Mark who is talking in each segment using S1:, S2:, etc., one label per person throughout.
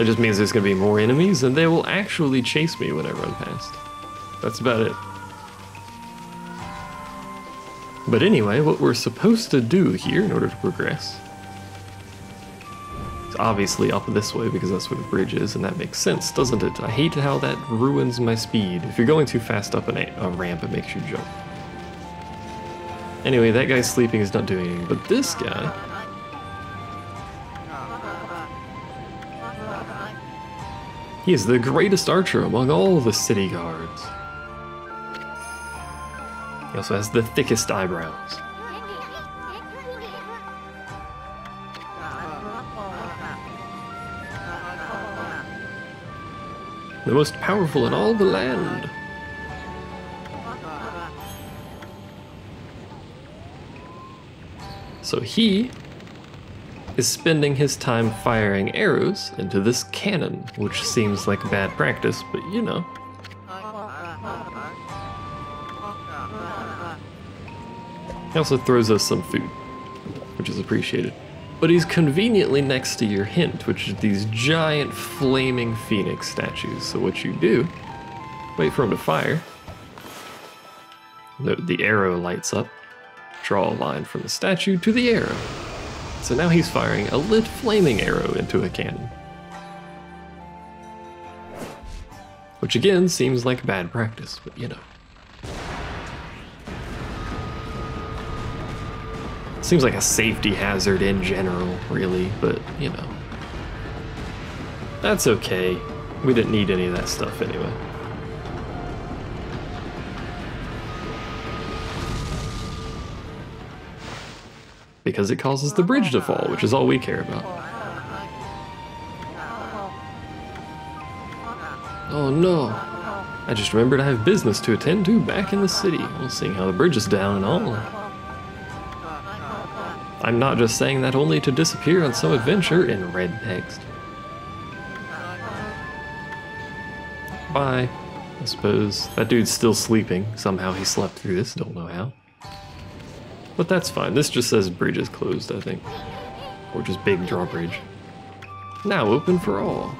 S1: It just means there's gonna be more enemies and they will actually chase me when I run past. That's about it. But anyway, what we're supposed to do here in order to progress is obviously up this way because that's where the bridge is, and that makes sense, doesn't it? I hate how that ruins my speed. If you're going too fast up a ramp, it makes you jump. Anyway, that guy sleeping is not doing anything, but this guy... he is the greatest archer among all the city guards. He also has the thickest eyebrows. The most powerful in all the land. So he is spending his time firing arrows into this cannon, which seems like bad practice, but you know. He also throws us some food, which is appreciated. But he's conveniently next to your hint, which is these giant flaming phoenix statues. So what you do, wait for him to fire. The arrow lights up. Draw a line from the statue to the arrow. So now he's firing a lit flaming arrow into a cannon. Which again seems like bad practice, but you know. Seems like a safety hazard in general, really, but you know. That's okay. We didn't need any of that stuff anyway. Because it causes the bridge to fall, which is all we care about. Oh no! I just remembered I have business to attend to back in the city. We'll see how the bridge is down and all. I'm not just saying that only to disappear on some adventure in red text. Bye, I suppose. That dude's still sleeping. Somehow he slept through this, don't know how. But that's fine. This just says bridge is closed, I think. Or just big drawbridge. Now open for all.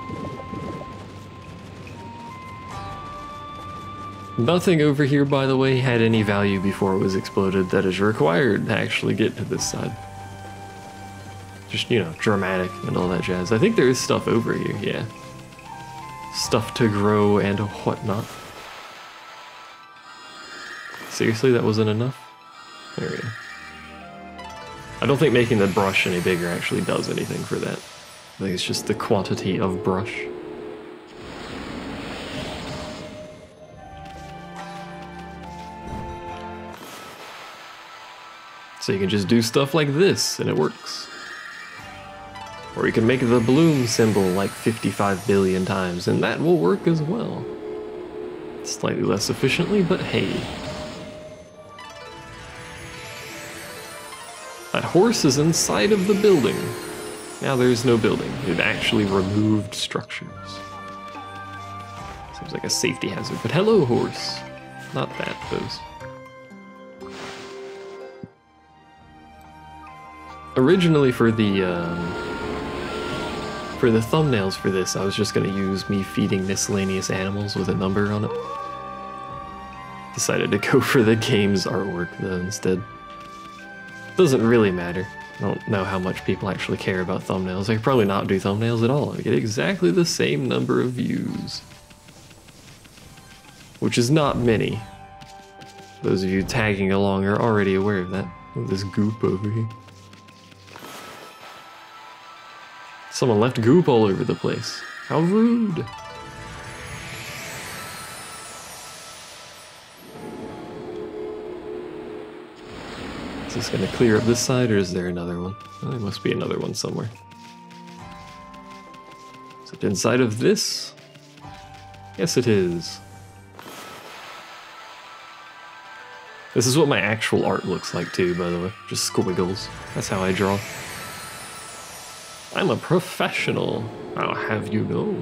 S1: Nothing over here, by the way, had any value before it was exploded that is required to actually get to this side. Just, you know, dramatic and all that jazz. I think there is stuff over here, yeah. Stuff to grow and whatnot. Seriously, that wasn't enough? There we go. I don't think making the brush any bigger actually does anything for that. I think it's just the quantity of brush. So you can just do stuff like this and it works. Or you can make the bloom symbol like 55 billion times and that will work as well. Slightly less efficiently, but hey. That horse is inside of the building. Now there's no building. It actually removed structures. Seems like a safety hazard, but hello horse. Not that, those. Originally for the thumbnails for this, I was just gonna use me feeding miscellaneous animals with a number on it. Decided to go for the game's artwork though instead. Doesn't really matter. I don't know how much people actually care about thumbnails. I could probably not do thumbnails at all. I get exactly the same number of views. Which is not many. Those of you tagging along are already aware of that. Look at this goop over here. Someone left goop all over the place. How rude. Is this gonna clear up this side or is there another one? Oh, there must be another one somewhere. Is it inside of this? Yes, it is. This is what my actual art looks like too, by the way. Just squiggles. That's how I draw. I'm a professional, I'll have you know.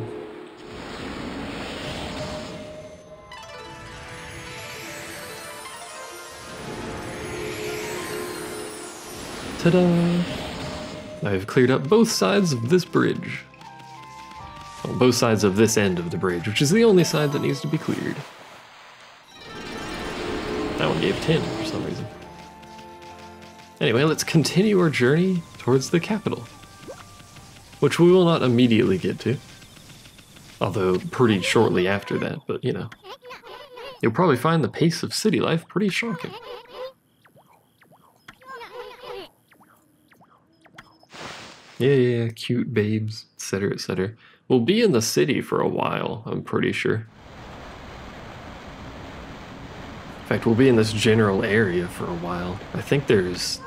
S1: Ta-da! I've cleared up both sides of this bridge. On both sides of this end of the bridge, which is the only side that needs to be cleared. That one gave 10 for some reason. Anyway, let's continue our journey towards the capital, which we will not immediately get to. Although pretty shortly after that, but you know. You'll probably find the pace of city life pretty shocking. Yeah, cute babes, etc., etc. We'll be in the city for a while, I'm pretty sure. In fact, we'll be in this general area for a while. I think there's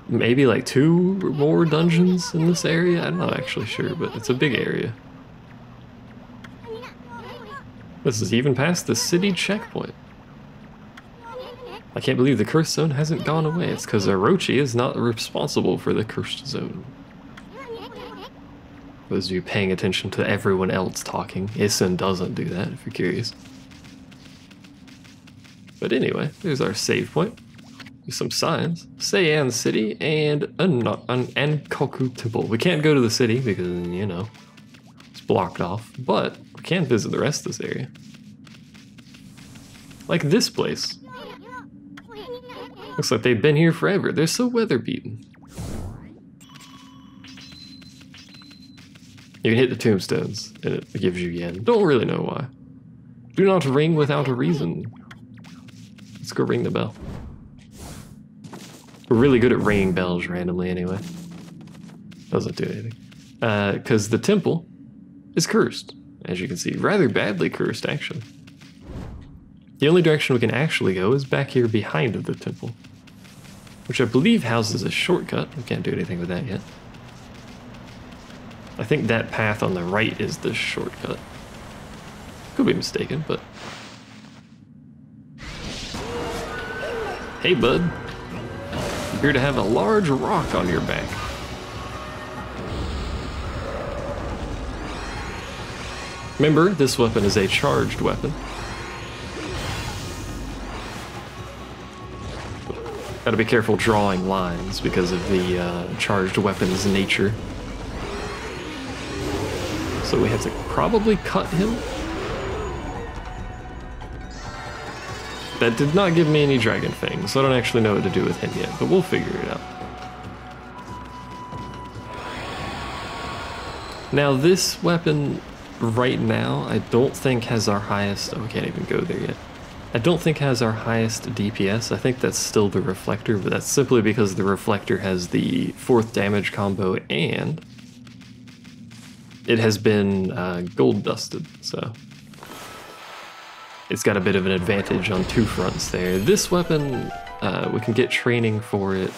S1: maybe like 2 or more dungeons in this area. I'm not actually sure, but it's a big area. This is even past the city checkpoint. I can't believe the cursed zone hasn't gone away. It's because Orochi is not responsible for the cursed zone. Those of you paying attention to everyone else talking, Issen doesn't do that, if you're curious. But anyway, there's our save point. There's some signs. Seian City and an Ankoku Temple. We can't go to the city because, you know, it's blocked off, but we can visit the rest of this area. Like this place. Looks like they've been here forever. They're so weather-beaten. You can hit the tombstones, and it gives you yen. Don't really know why. Do not ring without a reason. Let's go ring the bell. We're really good at ringing bells randomly anyway. Doesn't do anything. Because the temple is cursed, as you can see. Rather badly cursed, actually. The only direction we can actually go is back here behind the temple, which I believe houses a shortcut. We can't do anything with that yet. I think that path on the right is the shortcut. Could be mistaken, but... Hey, bud. You appear to have a large rock on your back. Remember, this weapon is a charged weapon. Gotta be careful drawing lines because of the charged weapon's nature. So we have to probably cut him. That did not give me any dragon fangs, so I don't actually know what to do with him yet, but we'll figure it out. Now this weapon right now, I don't think has our highest, oh, we can't even go there yet. I don't think has our highest DPS. I think that's still the reflector, but that's simply because the reflector has the 4th damage combo and it has been gold dusted, so it's got a bit of an advantage on 2 fronts there. This weapon, we can get training for it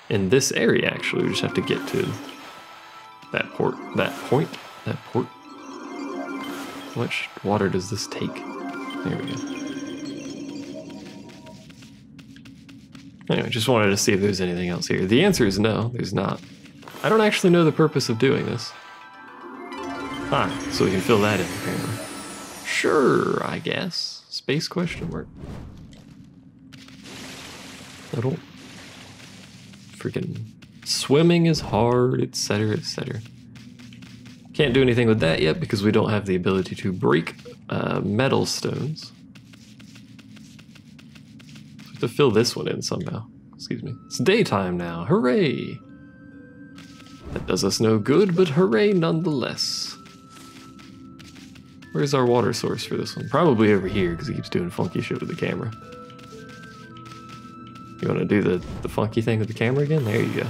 S1: in this area actually. We just have to get to that point. How much water does this take? There we go. Anyway, just wanted to see if there's anything else here. The answer is no, there's not. I don't actually know the purpose of doing this. Ah, so we can fill that in apparently. Sure, I guess. Space question mark. I don't... Freaking... Swimming is hard, etc., etc. Can't do anything with that yet because we don't have the ability to break metal stones. So we have to fill this one in somehow. Excuse me. It's daytime now. Hooray! That does us no good, but hooray nonetheless. Where's our water source for this one? Probably over here because he keeps doing funky shit with the camera. You want to do the funky thing with the camera again? There you go.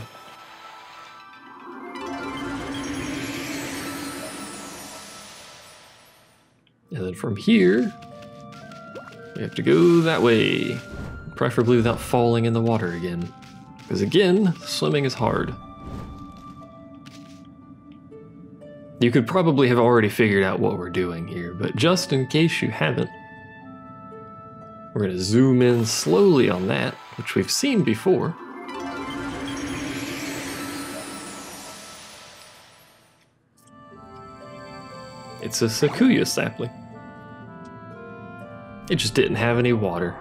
S1: And then from here, we have to go that way. Preferably without falling in the water again. Because again, swimming is hard. You could probably have already figured out what we're doing here, but just in case you haven't, we're going to zoom in slowly on that, which we've seen before. It's a Sakuya sapling. It just didn't have any water.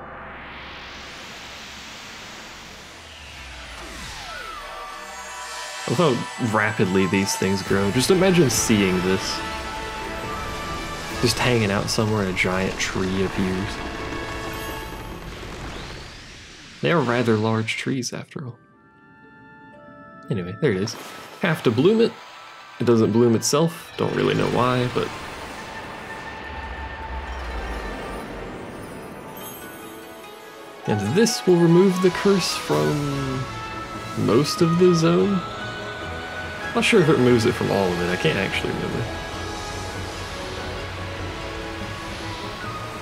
S1: I love how rapidly these things grow. Just imagine seeing this. Just hanging out somewhere and a giant tree appears. They are rather large trees after all. Anyway, there it is. Have to bloom it. It doesn't bloom itself. Don't really know why, but... And this will remove the curse from most of the zone. Not sure if it removes it from all of it. I can't actually remember.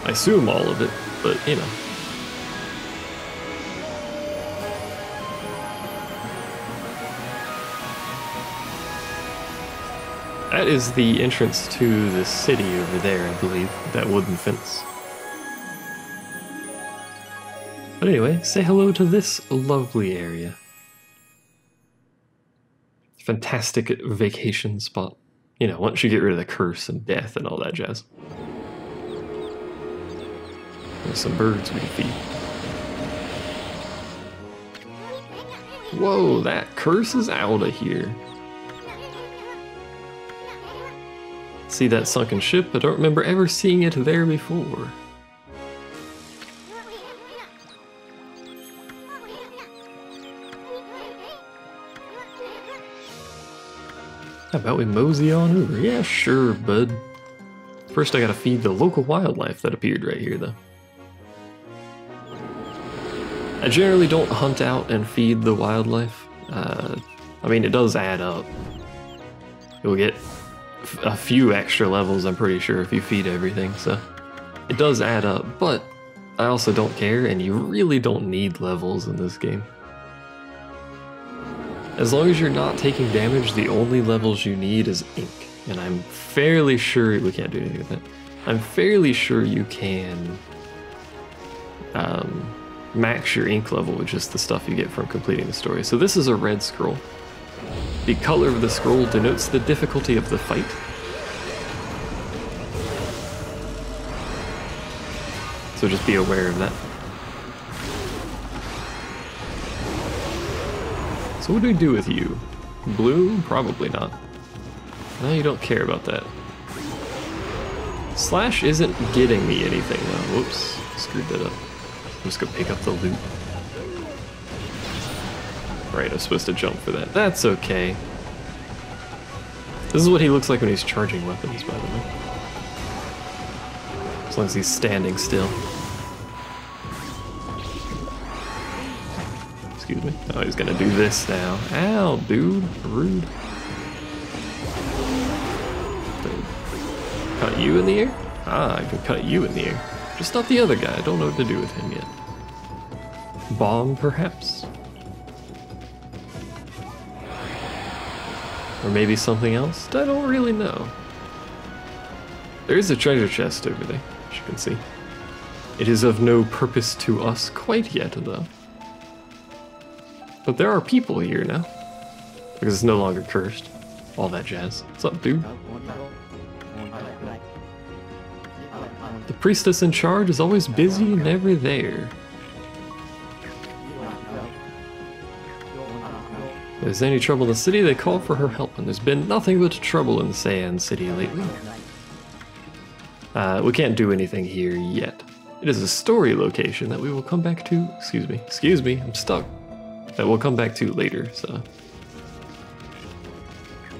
S1: I assume all of it, but you know. That is the entrance to the city over there, I believe, that wooden fence. But anyway, say hello to this lovely area. Fantastic vacation spot. You know, once you get rid of the curse and death and all that jazz. There's some birds we can feed. Whoa, that curse is out of here. See that sunken ship? I don't remember ever seeing it there before. How about we mosey on over? Yeah, sure, bud. First I gotta feed the local wildlife that appeared right here, though. I generally don't hunt out and feed the wildlife. I mean, it does add up. You'll get a few extra levels, I'm pretty sure, if you feed everything, so it does add up, but I also don't care, and you really don't need levels in this game. As long as you're not taking damage, the only levels you need is ink, and I'm fairly sure we can't do anything with that. I'm fairly sure you can max your ink level with just the stuff you get from completing the story. So this is a red scroll. The color of the scroll denotes the difficulty of the fight. So just be aware of that. So what do we do with you? Blue? Probably not. No, you don't care about that. Slash isn't getting me anything though. Whoops, screwed that up. I'm just gonna pick up the loot. Right, I'm supposed to jump for that. That's okay. This is what he looks like when he's charging weapons, by the way. As long as he's standing still. Excuse me. Oh, he's gonna do this now. Ow, dude. Rude. Cut you in the air? Ah, I can cut you in the air. Just not the other guy. I don't know what to do with him yet. Bomb, perhaps? Or maybe something else? I don't really know. There is a treasure chest over there, as you can see. It is of no purpose to us quite yet, though. But there are people here now. Because it's no longer cursed. All that jazz. What's up, dude? The priestess in charge is always busy and never there. If there's any trouble in the city, they call for her help, and there's been nothing but trouble in the Sand City lately. We can't do anything here yet. It is a story location that we will come back to. Excuse me, I'm stuck. That we'll come back to later, so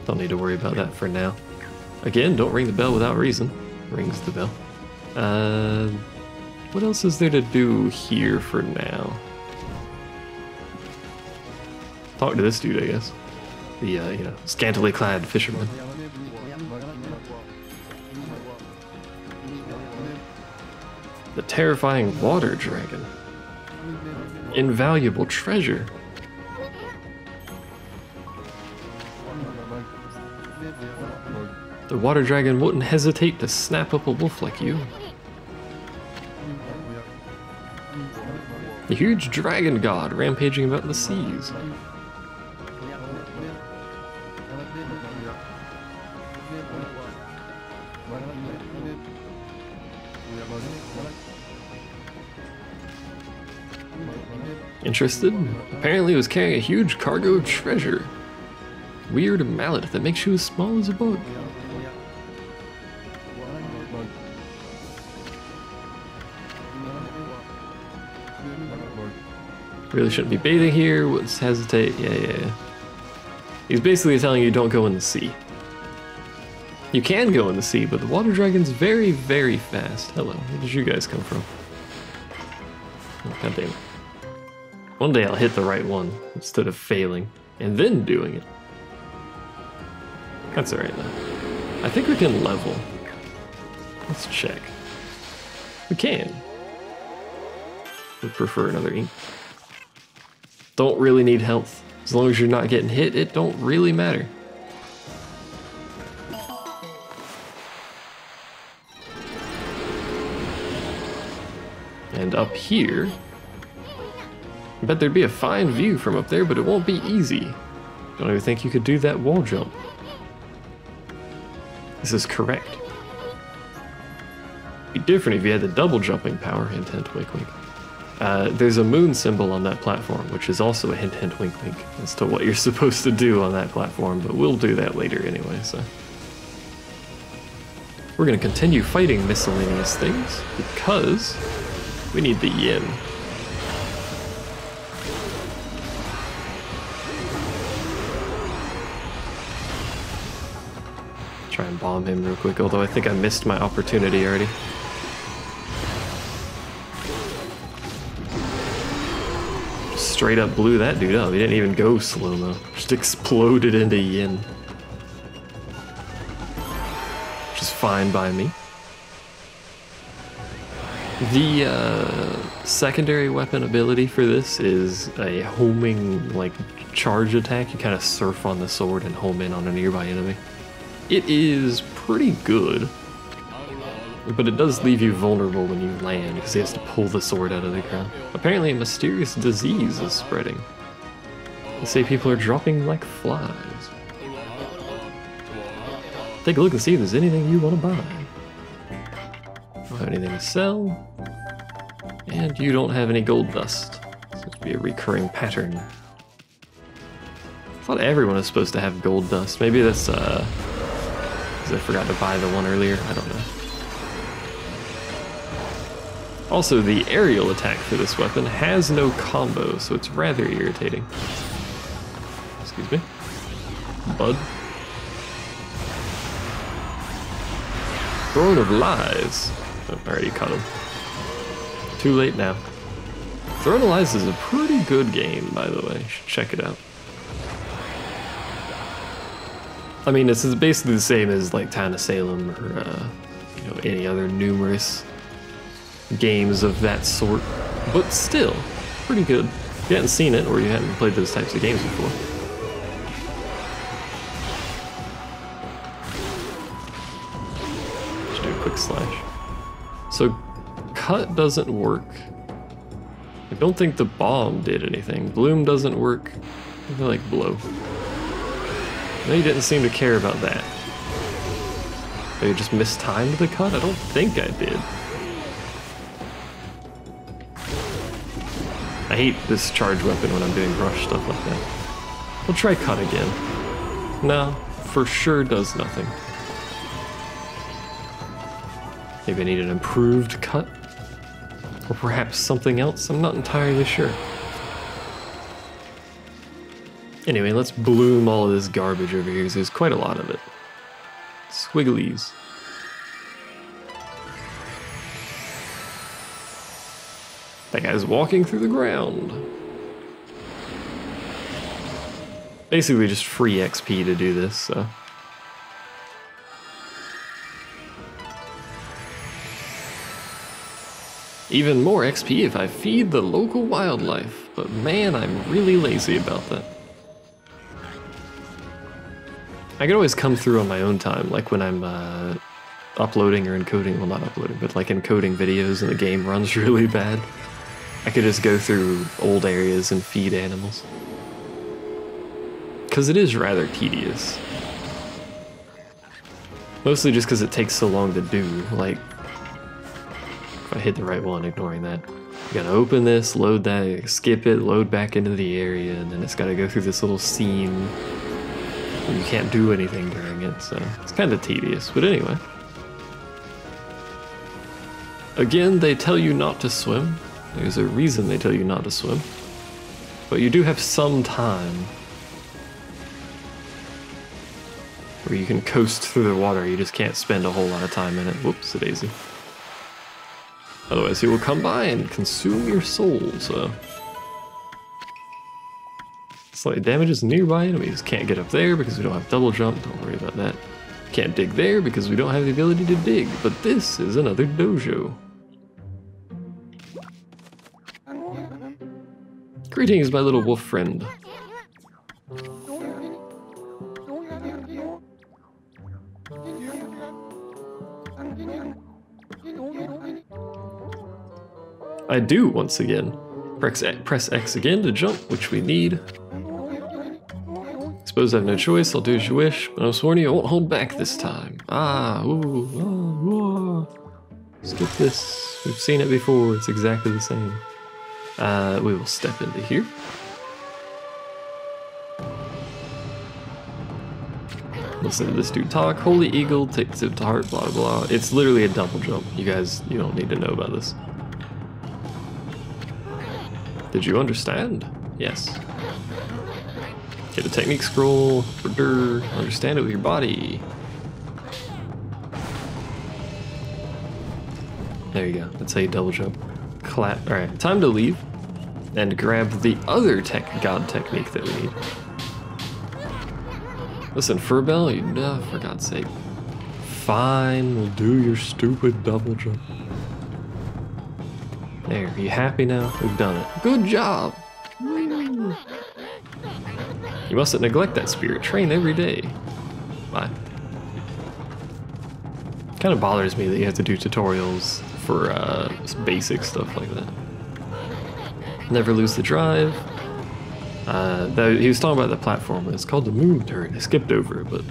S1: don't need to worry about that for now. Again, don't ring the bell without reason. Rings the bell. What else is there to do here for now? Talk to this dude, I guess. The, you know, scantily clad fisherman. The terrifying water dragon. Invaluable treasure. The water dragon wouldn't hesitate to snap up a wolf like you. The huge dragon god rampaging about the seas. Interested? Apparently it was carrying a huge cargo of treasure. weird mallet that makes you as small as a bug. Really shouldn't be bathing here. Let's hesitate. Yeah. He's basically telling you don't go in the sea. You can go in the sea, but the water dragon's very, very fast. Hello, where did you guys come from? Oh, God damn it. One day I'll hit the right one instead of failing and then doing it. That's alright though. I think we can level. Let's check. We can. Would prefer another ink. Don't really need health. As long as you're not getting hit, it don't really matter. And up here, I bet there'd be a fine view from up there, but it won't be easy. Don't even think you could do that wall jump. This is correct. It'd be different if you had the double jumping power. Hint, hint, wink, wink. There's a moon symbol on that platform, which is also a hint, hint, wink, wink as to what you're supposed to do on that platform, but we'll do that later anyway, so. We're gonna continue fighting miscellaneous things because we need the yen. Try and bomb him real quick, although I think I missed my opportunity already. Straight up blew that dude up. He didn't even go slow-mo. Just exploded into yin. Which is fine by me. The secondary weapon ability for this is a homing, like, charge attack. You kind of surf on the sword and home in on a nearby enemy. It is pretty good, but it does leave you vulnerable when you land because he has to pull the sword out of the ground. Apparently a mysterious disease is spreading. They say people are dropping like flies. Take a look and see if there's anything you want to buy. Don't have anything to sell. And you don't have any gold dust. Seems to be a recurring pattern. I thought everyone is supposed to have gold dust. Maybe that's because I forgot to buy the one earlier. I don't know. Also, the aerial attack for this weapon has no combo, so it's rather irritating. Excuse me. Bud. Throne of Lies. Oh, I already caught him. Too late now. Throne of Lies is a pretty good game, by the way. You should check it out. I mean, this is basically the same as like Town of Salem or you know, any other numerous games of that sort, but still pretty good. If you hadn't seen it or you hadn't played those types of games before. Just do a quick slash. So cut doesn't work. I don't think the bomb did anything. Bloom doesn't work. I feel like blow. No, you didn't seem to care about that. Maybe just mistimed the cut? I don't think I did. I hate this charge weapon when I'm doing brush stuff like that. We'll try cut again. No, for sure does nothing. Maybe I need an improved cut? Or perhaps something else? I'm not entirely sure. Anyway, let's bloom all of this garbage over here, because there's quite a lot of it. Squigglies. That guy's walking through the ground. Basically just free XP to do this, so. Even more XP if I feed the local wildlife, but man, I'm really lazy about that. I could always come through on my own time, like when I'm uploading or encoding, well not uploading, but like encoding videos and the game runs really bad. I could just go through old areas and feed animals. Because it is rather tedious. Mostly just because it takes so long to do, like, if I hit the right one, ignoring that. You gotta open this, load that, skip it, load back into the area, and then it's gotta go through this little scene. You can't do anything during it, so it's kind of tedious. But anyway. Again, they tell you not to swim. There's a reason they tell you not to swim. But you do have some time where you can coast through the water. You just can't spend a whole lot of time in it. Whoops, a daisy. Otherwise, he will come by and consume your soul, so... Slightly damages nearby enemies. Can't get up there because we don't have double jump. Don't worry about that. Can't dig there because we don't have the ability to dig. But this is another dojo. Greetings, my little wolf friend. I do, once again. Press X again to jump, which we need. Suppose I have no choice, I'll do as you wish, but I'm sworn you won't hold back this time. Skip this. We've seen it before, it's exactly the same. We will step into here. Listen to this dude talk. Holy Eagle, takes it to heart, blah, blah. It's literally a double jump. You guys, you don't need to know about this. Did you understand? Yes. Get a technique scroll. Understand it with your body. There you go. That's how you double jump. Clap. Alright, time to leave and grab the other god technique that we need. Listen, Furbell, for God's sake. Fine, we'll do your stupid double jump. There, you happy now? We've done it. Good job! You mustn't neglect that spirit. Train every day. Bye. Kind of bothers me that you have to do tutorials for basic stuff like that. Never lose the drive. He was talking about the platform. It's called the moon turret. I skipped over it, but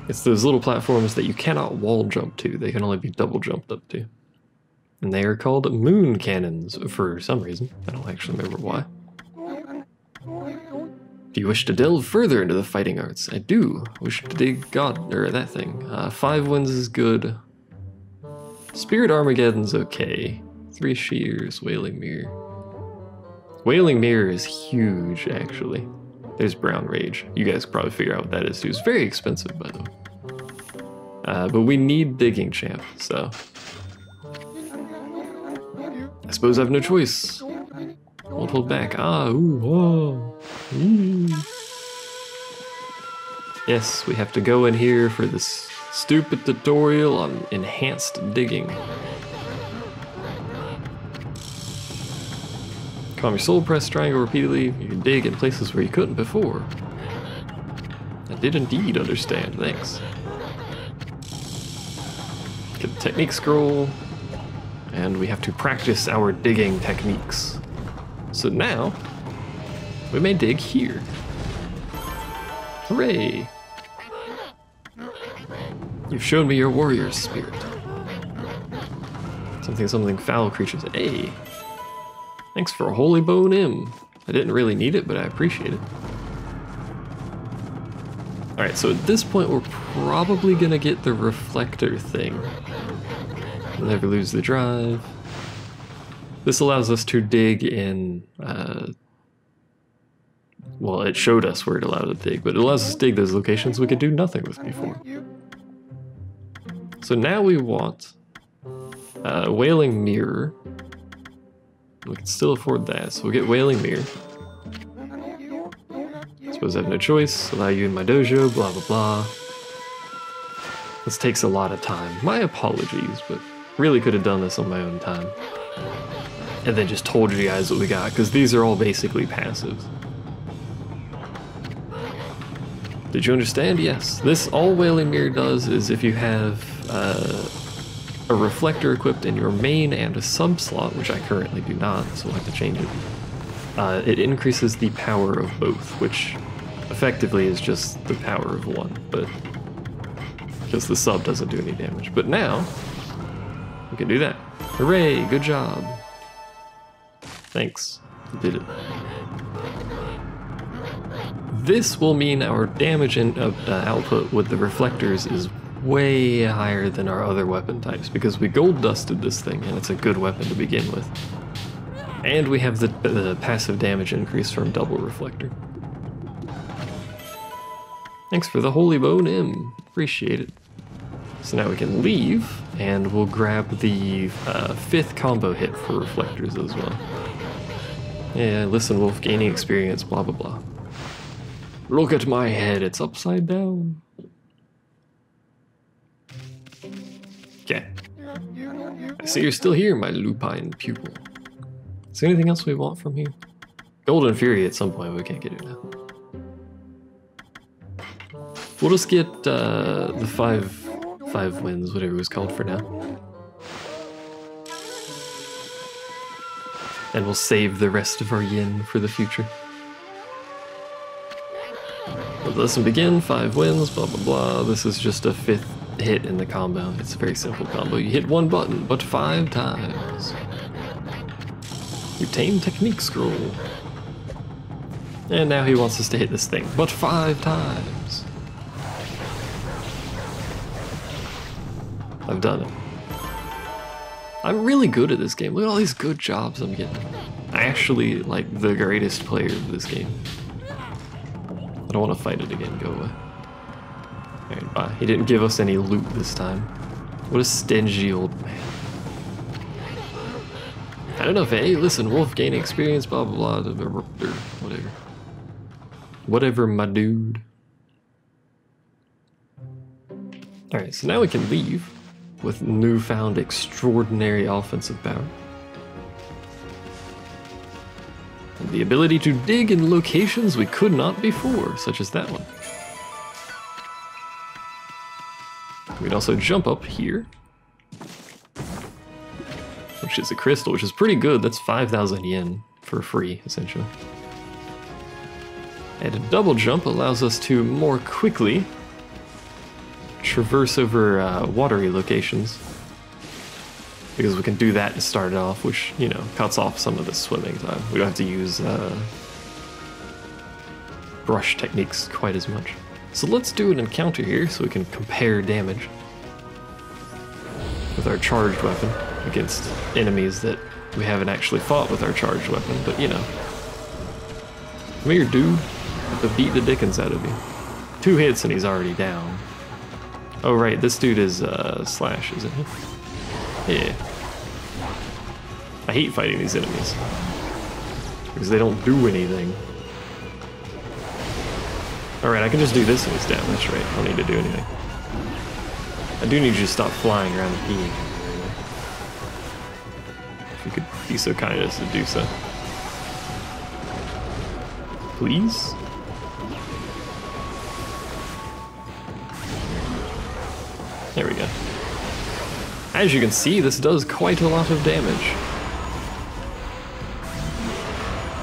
S1: it's those little platforms that you cannot wall jump to. They can only be double jumped up to. And they are called moon cannons for some reason. I don't actually remember why. Do you wish to delve further into the fighting arts? I do. Wish to dig that thing. 5 wins is good. Spirit Armageddon's okay. 3 shears, Wailing Mirror. Wailing Mirror is huge, actually. There's Brown Rage. You guys can probably figure out what that is too. It's very expensive, by the way. But we need Digging Champ, so... I suppose I have no choice. Won't hold back. Yes, we have to go in here for this stupid tutorial on enhanced digging. Calm your soul, press triangle repeatedly. You can dig in places where you couldn't before. I did indeed understand, thanks. Get the technique scroll. And we have to practice our digging techniques. So now, we may dig here. Hooray! You've shown me your warrior's spirit. Something foul creatures. Hey! Thanks for a holy bone M. I didn't really need it, but I appreciate it. Alright, so at this point we're probably gonna get the reflector thing. Never lose the drive. This allows us to dig in, well, it showed us where it allowed us to dig, but it allows us to dig those locations we could do nothing with before. So now we want Wailing Mirror. We can still afford that, so we'll get Wailing Mirror. Suppose I have no choice. Allow you in my dojo, blah blah blah. This takes a lot of time. My apologies, but really could have done this on my own time. And then just told you guys what we got, because these are all basically passives. Did you understand? Yes. This all Wailing Mirror does is if you have a reflector equipped in your main and a sub slot, which I currently do not, so we'll have to change it. It increases the power of both, which effectively is just the power of one, but because the sub doesn't do any damage. But now, we can do that. Hooray, good job. Thanks, you did it. This will mean our damage and output with the reflectors is way higher than our other weapon types because we gold dusted this thing and it's a good weapon to begin with. And we have the passive damage increase from double reflector. Thanks for the holy bone, M. Appreciate it. So now we can leave and we'll grab the 5th combo hit for reflectors as well. Yeah, listen, Wolf, gaining experience, blah blah blah. Look at my head, it's upside down. Okay. I see you're still here, my lupine pupil. Is there anything else we want from here? Golden Fury at some point, we can't get it now. We'll just get the five wins, whatever it was called for now. And we'll save the rest of our yen for the future. But listen, begin, 5 wins, blah blah blah. This is just a 5th hit in the combo. It's a very simple combo. You hit 1 button, but 5 times. Retain technique scroll. And now he wants us to hit this thing, but 5 times. I've done it. I'm really good at this game. Look at all these good jobs I'm getting. I actually like the greatest player of this game. I don't want to fight it again. Go away. Alright, bye. He didn't give us any loot this time. What a stingy old man. I don't know if, hey, listen, Wolf, gain experience, blah, blah, blah, or whatever. Whatever, my dude. Alright, so now we can leave with newfound extraordinary offensive power. And the ability to dig in locations we could not before, such as that one. We can also jump up here, which is a crystal, which is pretty good. That's 5,000 yen for free, essentially. And a double jump allows us to more quickly traverse over watery locations, because we can do that to start it off, which, you know, cuts off some of the swimming time. We don't have to use brush techniques quite as much. So let's do an encounter here so we can compare damage with our charged weapon against enemies that we haven't actually fought with our charged weapon, but you know. Come here, dude. I have to beat the dickens out of you. 2 hits and he's already down. Oh right, this dude is Slash, isn't he? Yeah. I hate fighting these enemies because they don't do anything. Alright, I can just do this and he's down. That's right, I don't need to do anything. I do need you to stop flying around and peeing. If you could be so kind as to do so. Please? There we go. As you can see, this does quite a lot of damage.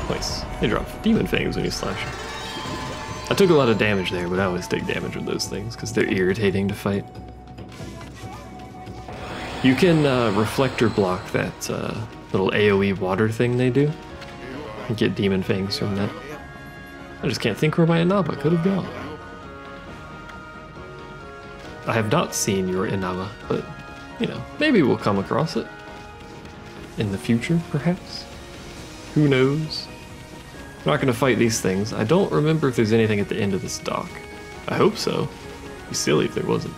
S1: Nice. They drop demon fangs when you slash them. I took a lot of damage there, but I always take damage with those things because they're irritating to fight. You can reflector block that little AoE water thing they do and get demon fangs from that. I just can't think where my Inaba could have gone. I have not seen your Inaba, but, you know, maybe we'll come across it in the future, perhaps. Who knows? I'm not going to fight these things. I don't remember if there's anything at the end of this dock. I hope so. It'd be silly if there wasn't.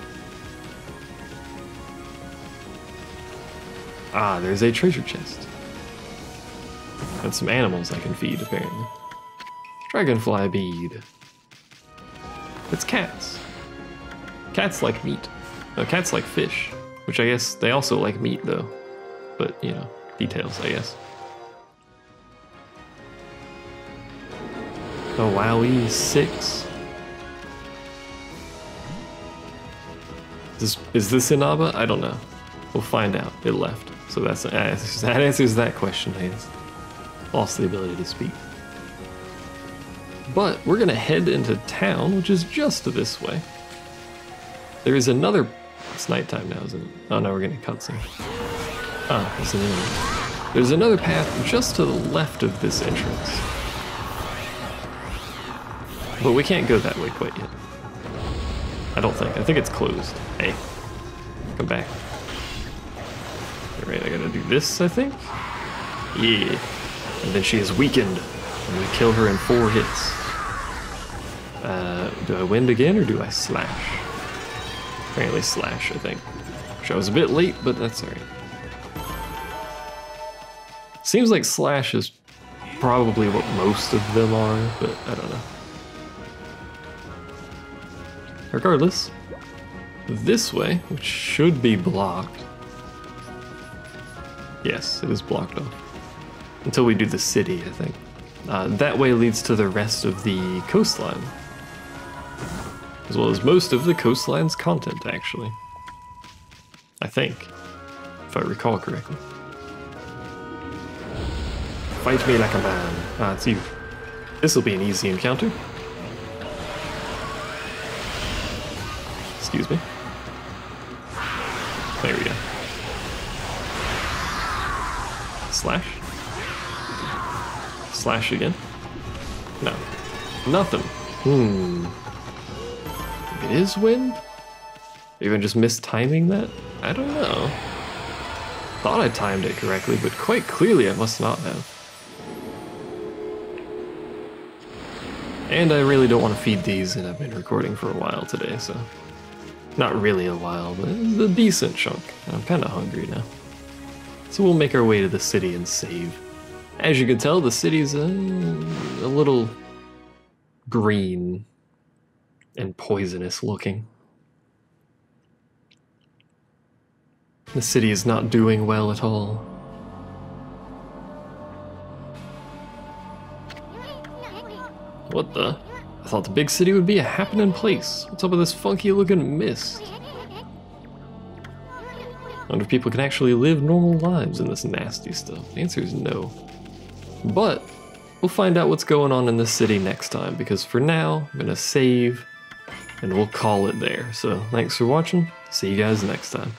S1: Ah, there's a treasure chest. And some animals I can feed, apparently. Dragonfly bead. It's cats. Cats like meat. No, cats like fish. Which I guess they also like meat, though. But, you know, details, I guess. Oh, wowie, 6. Is this Inaba? I don't know. We'll find out. It left. So that answers that question, Haynes. Lost the ability to speak. But we're going to head into town, which is just this way. There is another... It's nighttime now, isn't it? Oh no, we're getting a cutscene. Ah, it's an enemy. There's another path just to the left of this entrance. But we can't go that way quite yet. I don't think. I think it's closed. Hey, come back. Alright, I gotta do this, I think? Yeah. And then she is weakened. And we kill her in 4 hits. Do I wind again or do I slash? Apparently slash, I think. Which I was a bit late, but that's alright. Seems like slash is probably what most of them are, but I don't know. Regardless, this way, which should be blocked. Yes, it is blocked off. Until we do the city, I think. That way leads to the rest of the coastline. As well as most of the coastline's content, actually. I think. If I recall correctly. Fight me like a man. Ah, it's you. This'll be an easy encounter. Excuse me. There we go. Slash. Slash again. No. Nothing. It is wind? Even just mistiming that? I don't know. Thought I timed it correctly, but quite clearly I must not have. And I really don't want to feed these, and I've been recording for a while today, so... Not really a while, but it's a decent chunk. I'm kind of hungry now. So we'll make our way to the city and save. As you can tell, the city's a little green and poisonous looking. The city is not doing well at all. What the? I thought the big city would be a happening place. What's up with this funky looking mist? I wonder if people can actually live normal lives in this nasty stuff. The answer is no. But we'll find out what's going on in this city next time, because for now, I'm gonna save and we'll call it there. So thanks for watching. See you guys next time.